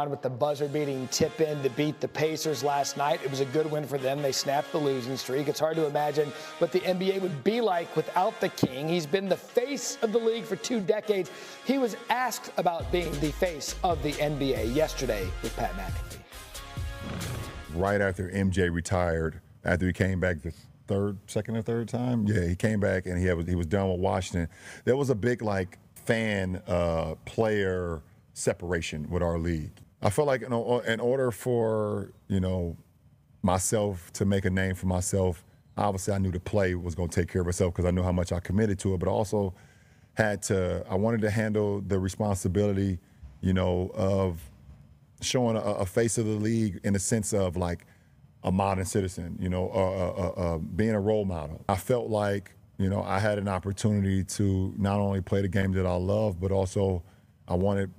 With the buzzer-beating tip-in to beat the Pacers last night. It was a good win for them. They snapped the losing streak. It's hard to imagine what the NBA would be like without the King. He's been the face of the league for 2 decades. He was asked about being the face of the NBA yesterday with Pat McAfee. Right after MJ retired, after he came back the second or third time, he came back and he was done with Washington. There was a big fan player separation with our league. I feel like in order for myself to make a name for myself, obviously I knew the play was going to take care of itself because I knew how much I committed to it, but also I wanted to handle the responsibility, of showing a face of the league in the sense of a modern citizen, being a role model. I felt like, I had an opportunity to not only play the game that I love, but also I wanted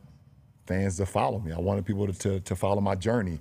fans to follow me. I wanted people to follow my journey.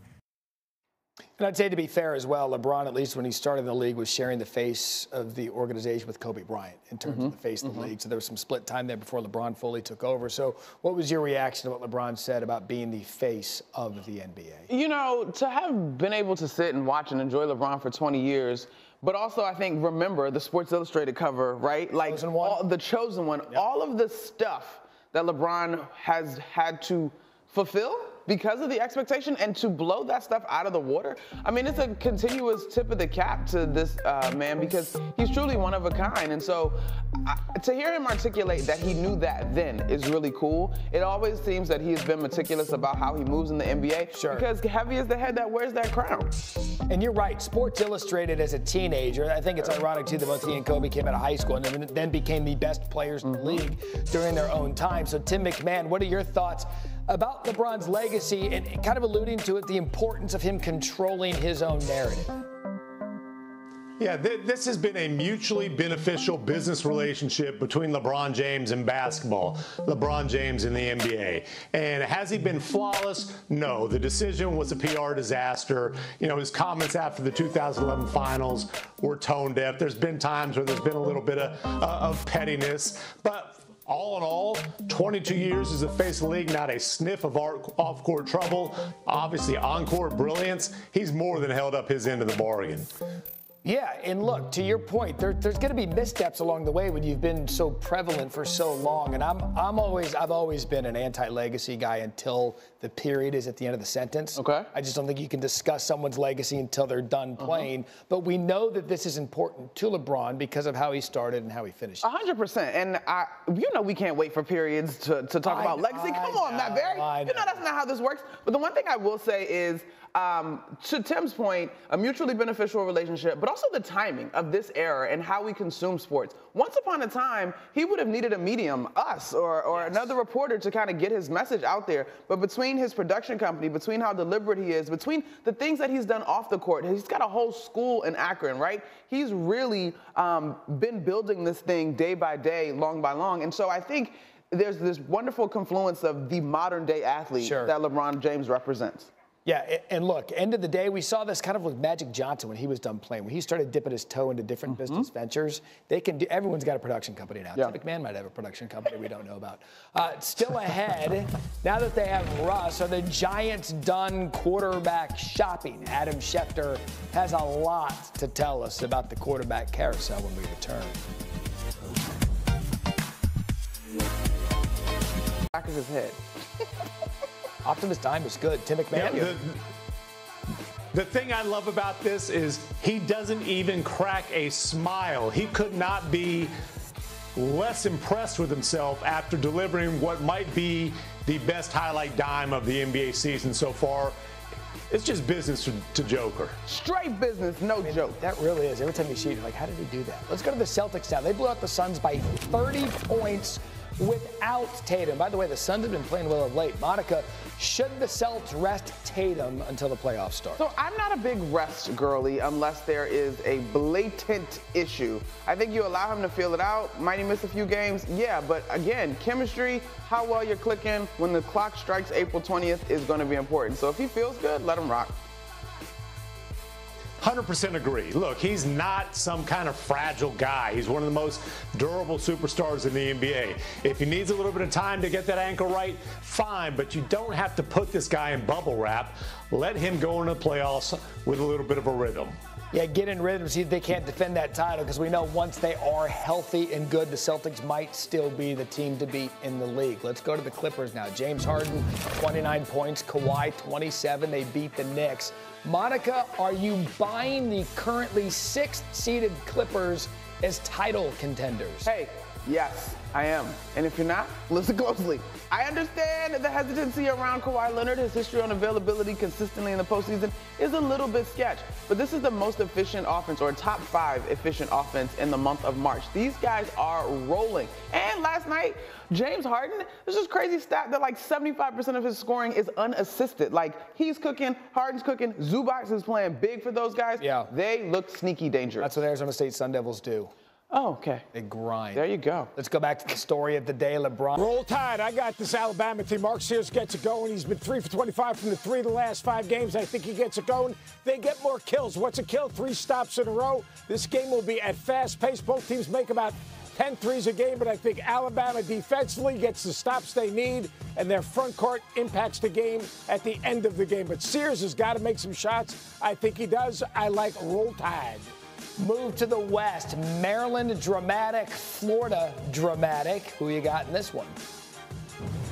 And I'd say, to be fair as well, LeBron, at least when he started the league, was sharing the face of the organization with Kobe Bryant in terms of the face of the league. So there was some split time there before LeBron fully took over. So what was your reaction to what LeBron said about being the face of the NBA? To have been able to sit and watch and enjoy LeBron for 20 years, but also I think remember the Sports Illustrated cover, right? The chosen one, yep. All of the stuff that LeBron has had to fulfill because of the expectation, and to blow that stuff out of the water. I mean, it's a continuous tip of the cap to this man, because he's truly one of a kind. And so to hear him articulate that he knew that then is really cool. It always seems that he has been meticulous about how he moves in the NBA. Sure. Because heavy is the head that wears that crown. And you're right, Sports Illustrated as a teenager, I think it's ironic too that both he and Kobe came out of high school and then became the best players in the league during their own time. So Tim McMahon, what are your thoughts about LeBron's legacy and kind of alluding to it, the importance of him controlling his own narrative? Yeah, this has been a mutually beneficial business relationship between LeBron James and basketball, LeBron James and the NBA. And has he been flawless? No. The decision was a PR disaster. His comments after the 2011 finals were tone deaf. There's been times where there's been a little bit of pettiness, but all in all, 22 years as a face of the league, not a sniff of off-court trouble. Obviously, on-court brilliance. He's more than held up his end of the bargain. Yeah, and look, to your point, there's going to be missteps along the way when you've been so prevalent for so long. And I've always been an anti-legacy guy until the period is at the end of the sentence. Okay. I just don't think you can discuss someone's legacy until they're done playing. But we know that this is important to LeBron because of how he started and how he finished. 100%. And we can't wait for periods to talk about legacy. Come on, Matt Barry. That's not how this works. But the one thing I will say is, to Tim's point, a mutually beneficial relationship, but also the timing of this era and how we consume sports. Once upon a time, he would have needed a medium, us, or another reporter to kind of get his message out there. But between his production company, between how deliberate he is, between the things that he's done off the court, he's got a whole school in Akron, right? He's really been building this thing day by day, long by long. And so I think there's this wonderful confluence of the modern day athlete that LeBron James represents. Yeah, and look, end of the day, we saw this kind of with Magic Johnson when he was done playing. When he started dipping his toe into different business ventures, everyone's got a production company now. Yeah. Tim McMahon might have a production company we don't know about. Still ahead, now that they have Russ, are the Giants done quarterback shopping? Adam Schefter has a lot to tell us about the quarterback carousel when we return. Back of his head. Optimus Time is good. Tim McMahon. Yeah, the thing I love about this is he doesn't even crack a smile. He could not be less impressed with himself after delivering what might be the best highlight dime of the NBA season so far. It's just business to Joker. Straight business, no joke. That really is. Every time you see it, you're like, how did he do that? Let's go to the Celtics now. They blew out the Suns by 30 points without Tatum. By the way, the Suns have been playing well of late. Monica, should the Celtics rest Tatum until the playoffs start? So I'm not a big rest girly unless there is a blatant issue. I think you allow him to feel it out. Might he miss a few games? Yeah, but again, chemistry, how well you're clicking when the clock strikes April 20th is going to be important. So if he feels good, let him rock. 100% agree. Look, he's not some kind of fragile guy. He's one of the most durable superstars in the NBA. If he needs a little bit of time to get that ankle right, fine, but you don't have to put this guy in bubble wrap. Let him go into the playoffs with a little bit of a rhythm. Yeah, get in rhythm, see if they can't defend that title, because we know once they are healthy and good, the Celtics might still be the team to beat in the league. Let's go to the Clippers now. James Harden, 29 points. Kawhi, 27. They beat the Knicks. Monica, are you buying the currently 6th-seeded Clippers as title contenders? Hey, yes, I am. And if you're not, listen closely. I understand the hesitancy around Kawhi Leonard. His history on availability consistently in the postseason is a little bit sketch. But this is the most efficient offense, or top 5 efficient offense in the month of March. These guys are rolling. And last night, James Harden, there's this crazy stat that like 75% of his scoring is unassisted. Like, he's cooking, Harden's cooking, Zubac is playing big for those guys. Yeah. They look sneaky dangerous. That's what Arizona State Sun Devils do. Oh, okay. They grind. There you go. Let's go back to the story of the day, LeBron. Roll Tide. I got this Alabama team. Mark Sears gets it going. He's been 3 for 25 from the 3 of the last 5 games. I think he gets it going. They get more kills. What's a kill? 3 stops in a row. This game will be at fast pace. Both teams make about 10 threes a game, but I think Alabama defensively gets the stops they need, and their front court impacts the game at the end of the game. But Sears has got to make some shots. I think he does. I like Roll Tide. Move to the West. Maryland, dramatic. Florida, dramatic. Who you got in this one?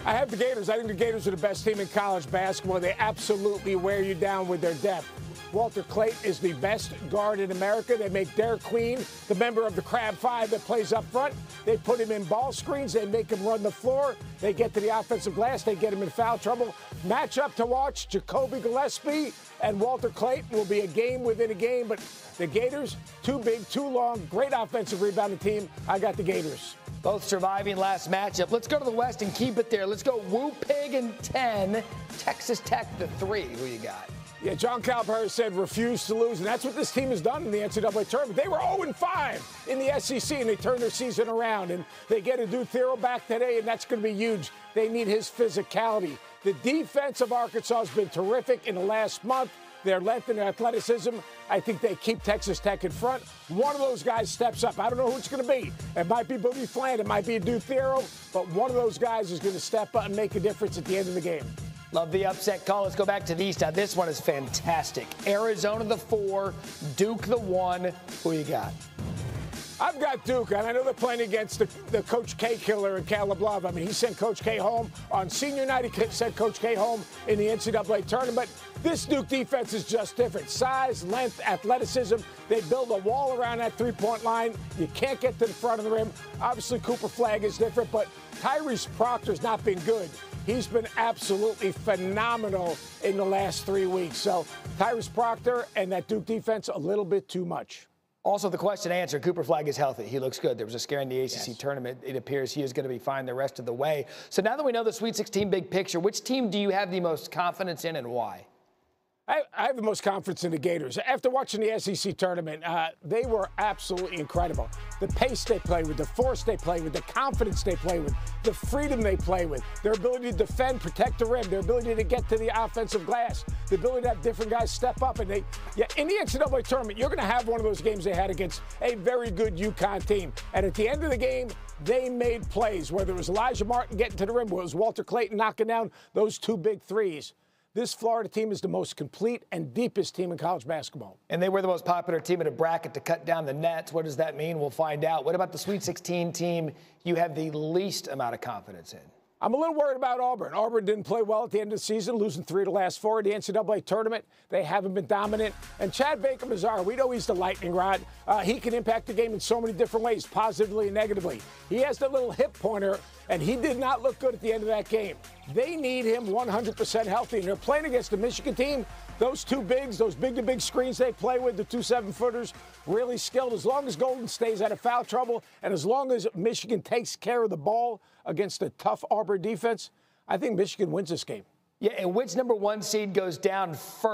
I have the Gators. I think the Gators are the best team in college basketball. They absolutely wear you down with their depth. Walter Clayton is the best guard in America. They make Derek Queen the member of the Crab Five that plays up front. They put him in ball screens. They make him run the floor. They get to the offensive glass. They get him in foul trouble. Matchup to watch, Jacoby Gillespie and Walter Clayton will be a game within a game. But the Gators, too big, too long, great offensive rebounding team. I got the Gators. Both surviving last matchup. Let's go to the West and keep it there. Let's go Woo Pig and 10. Texas Tech the 3. Who you got? Yeah, John Calipari said refuse to lose, and that's what this team has done in the NCAA tournament. They were 0-5 in the SEC, and they turned their season around, and they get a Duke Thero back today, and that's going to be huge. They need his physicality. The defense of Arkansas has been terrific in the last month. Their length and their athleticism, I think they keep Texas Tech in front. One of those guys steps up. I don't know who it's going to be. It might be Boogie Fland. It might be a Duke Thero, but one of those guys is going to step up and make a difference at the end of the game. Love the upset call. Let's go back to the East. Now, this one is fantastic. Arizona the 4, Duke the 1. Who you got? I've got Duke, and I know they're playing against the Coach K killer in Caleb Love. I mean, he sent Coach K home on senior night. He sent Coach K home in the NCAA tournament. This Duke defense is just different. Size, length, athleticism. They build a wall around that three-point line. You can't get to the front of the rim. Obviously, Cooper Flagg is different, but Tyrese Proctor's not been good. He's been absolutely phenomenal in the last 3 weeks. So Tyrese Proctor and that Duke defense, a little bit too much. Also, the question answered, Cooper Flagg is healthy. He looks good. There was a scare in the ACC tournament. It appears he is going to be fine the rest of the way. So now that we know the Sweet 16 big picture, which team do you have the most confidence in and why? I have the most confidence in the Gators. After watching the SEC tournament, they were absolutely incredible. The pace they play with, the force they play with, the confidence they play with, the freedom they play with, their ability to defend, protect the rim, their ability to get to the offensive glass, the ability to have different guys step up. And in the NCAA tournament, you're going to have one of those games they had against a very good UConn team. And at the end of the game, they made plays, whether it was Elijah Martin getting to the rim, whether it was Walter Clayton knocking down those 2 big threes. This Florida team is the most complete and deepest team in college basketball. And they were the most popular team in a bracket to cut down the nets. What does that mean? We'll find out. What about the Sweet 16 team you have the least amount of confidence in? I'm a little worried about Auburn. Auburn didn't play well at the end of the season, losing 3 of the last 4 in the NCAA tournament. They haven't been dominant. And Chad Baker-Mazara, we know he's the lightning rod. He can impact the game in so many different ways, positively and negatively. He has that little hip pointer, and he did not look good at the end of that game. They need him 100% healthy, and they're playing against the Michigan team. Those 2 bigs, those big-to-big screens they play with, the 2 7-footers, really skilled. As long as Golden stays out of foul trouble, and as long as Michigan takes care of the ball against a tough Auburn defense, I think Michigan wins this game. Yeah, and which number 1 seed goes down first?